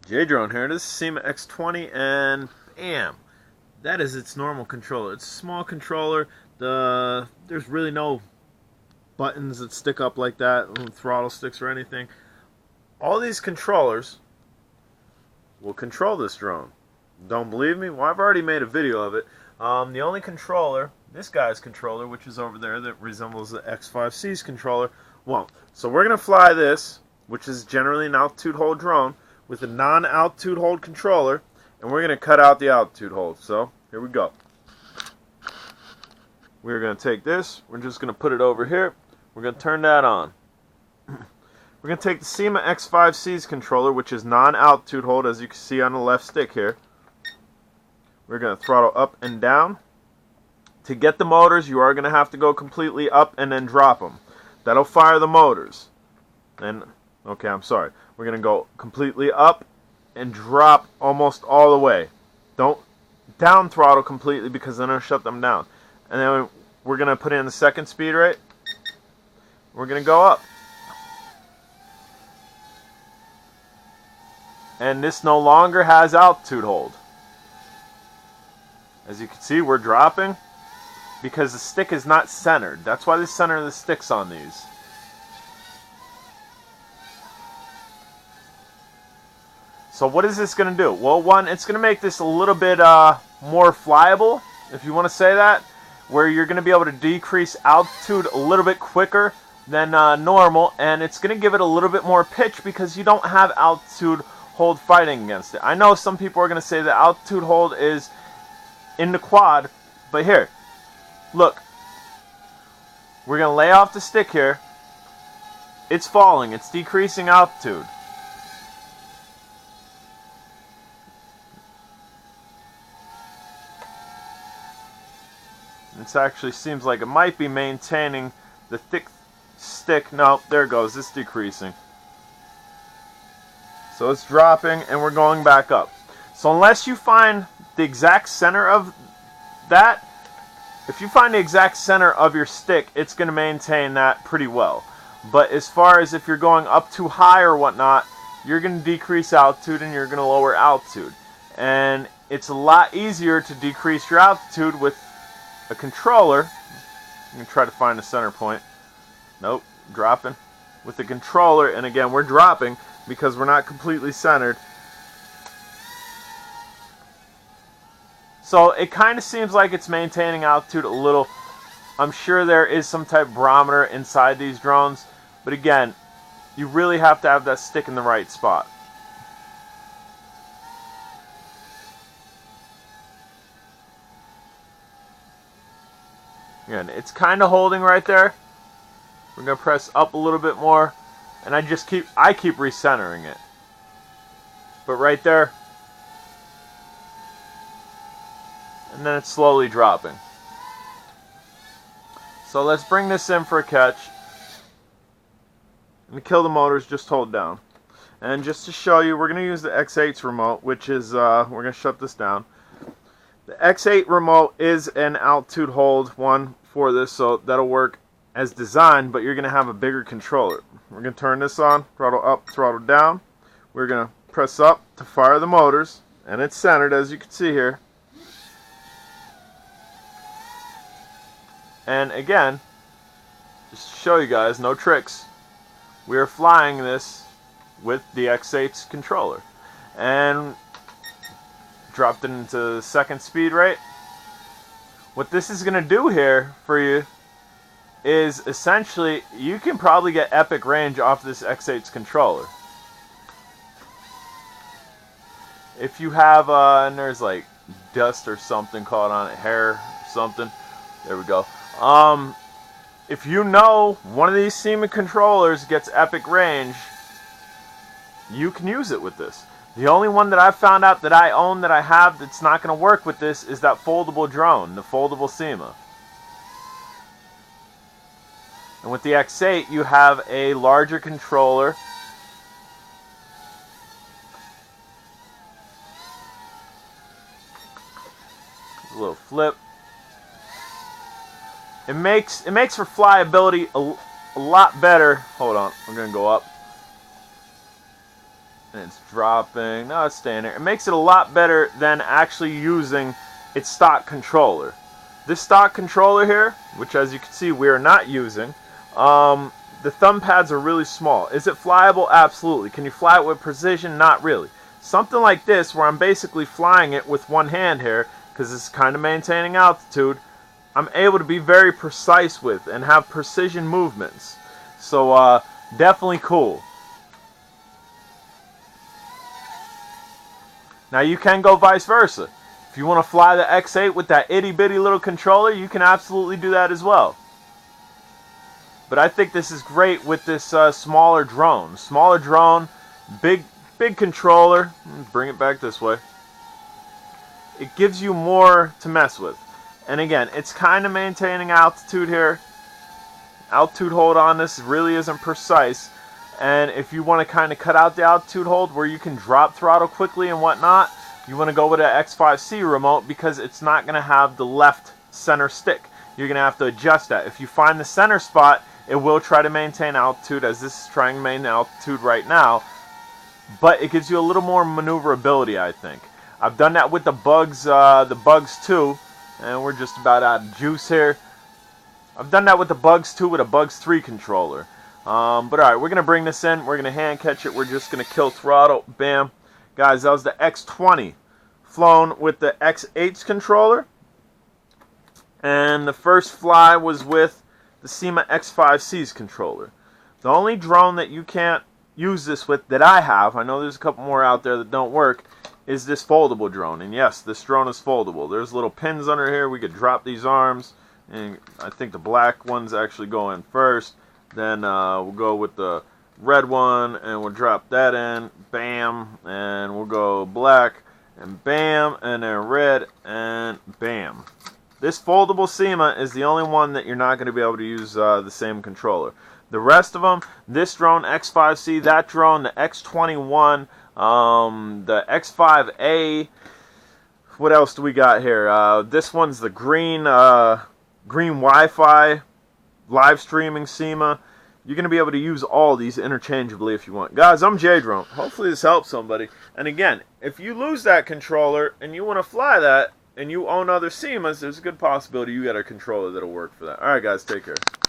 J-Drone here. This is Syma X20 and bam! That is its normal controller. It's a small controller. There's really no buttons that stick up like that, throttle sticks or anything. All these controllers will control this drone. Don't believe me? Well, I've already made a video of it. The only controller, this guy's controller, which is over there, that resembles the X5C's controller, won't. So we're going to fly this, which is generally an altitude hold drone, with a non-altitude hold controller, and we're going to cut out the altitude hold. So here we go. We're going to take this, we're just going to put it over here, we're going to turn that on. We're going to take the Syma X5C's controller, which is non-altitude hold, as you can see on the left stick here. We're going to throttle up and down. To get the motors, you are going to have to go completely up and then drop them. That'll fire the motors. And okay, I'm sorry. We're going to go completely up and drop almost all the way. Don't down throttle completely, because then it'll shut them down. And then we're going to put in the second speed rate. We're going to go up. And this no longer has altitude hold. As you can see, we're dropping because the stick is not centered. That's why they center the sticks on these. So what is this going to do? Well, one, it's going to make this a little bit more flyable, if you want to say that, where you're going to be able to decrease altitude a little bit quicker than normal, and it's going to give it a little bit more pitch because you don't have altitude hold fighting against it. I know some people are going to say that altitude hold is in the quad, but here, look, we're going to lay off the stick here. It's falling, it's decreasing altitude. It actually seems like it might be maintaining the thick stick. No, there it goes, it's decreasing. So it's dropping and we're going back up. So unless you find the exact center of that, if you find the exact center of your stick, it's going to maintain that pretty well. But as far as if you're going up too high or whatnot, you're going to decrease altitude and you're going to lower altitude. And it's a lot easier to decrease your altitude with a controller. I'm going to try to find the center point. Nope, dropping. With the controller, and again, we're dropping because we're not completely centered. So it kind of seems like it's maintaining altitude a little. I'm sure there is some type of barometer inside these drones, but again, you really have to have that stick in the right spot. Again, it's kind of holding right there. We're going to press up a little bit more, and I keep recentering it. But right there, and then it's slowly dropping. So let's bring this in for a catch. And to kill the motors, just hold down. And just to show you, we're going to use the X8's remote, which is, we're going to shut this down. The X8 remote is an altitude hold one for this, so that'll work as designed, but you're going to have a bigger controller. We're going to turn this on, throttle up, throttle down. We're going to press up to fire the motors, and it's centered, as you can see here. And again, just to show you guys, no tricks, we are flying this with the X8's controller. And dropped it into the second speed rate. What this is going to do here for you is essentially, you can probably get epic range off this X8's controller. If you have, and there's like dust or something caught on it, hair or something, there we go. If you know one of these Syma controllers gets epic range, you can use it with this. The only one that I've found out that I own, that I have, that's not going to work with this is that foldable drone, the foldable Syma. And with the X8, you have a larger controller. A little flip. It makes for flyability a lot better. Hold on, I'm going to go up. And it's dropping. No, it's staying there. It makes it a lot better than actually using its stock controller. This stock controller here, which as you can see we are not using, the thumb pads are really small. Is it flyable? Absolutely. Can you fly it with precision? Not really. Something like this, where I'm basically flying it with one hand here, because it's kind of maintaining altitude, I'm able to be very precise with and have precision movements. So definitely cool. Now you can go vice versa. If you want to fly the X8 with that itty bitty little controller, you can absolutely do that as well. But I think this is great with this smaller drone. Smaller drone, big controller. Bring it back this way. It gives you more to mess with. And again, it's kind of maintaining altitude here. Altitude hold on this really isn't precise. And if you want to kind of cut out the altitude hold where you can drop throttle quickly and whatnot, you want to go with an X5C remote because it's not going to have the left center stick. You're going to have to adjust that. If you find the center spot, it will try to maintain altitude, as this is trying to maintain altitude right now. But it gives you a little more maneuverability, I think. I've done that with the Bugs 2, and we're just about out of juice here. I've done that with the Bugs 2 with a Bugs 3 controller. But alright, we're going to bring this in. We're going to hand catch it. We're just going to kill throttle. Bam. Guys, that was the X20 flown with the X8's controller. And the first fly was with the Syma X5C's controller. The only drone that you can't use this with that I have, I know there's a couple more out there that don't work, is this foldable drone. And yes, this drone is foldable. There's little pins under here. We could drop these arms. And I think the black ones actually go in first. Then we'll go with the red one and we'll drop that in. Bam. And we'll go black and bam. And then red and bam. This foldable Syma is the only one that you're not going to be able to use the same controller. The rest of them, this drone, X5C, that drone, the X21, the X5A, what else do we got here? This one's the green Wi-Fi live streaming Syma. You're going to be able to use all these interchangeably if you want. Guys, I'm J-Drone. Hopefully this helps somebody. And again, if you lose that controller and you want to fly that, and you own other Symas, there's a good possibility you got a controller that'll work for that. Alright guys, take care.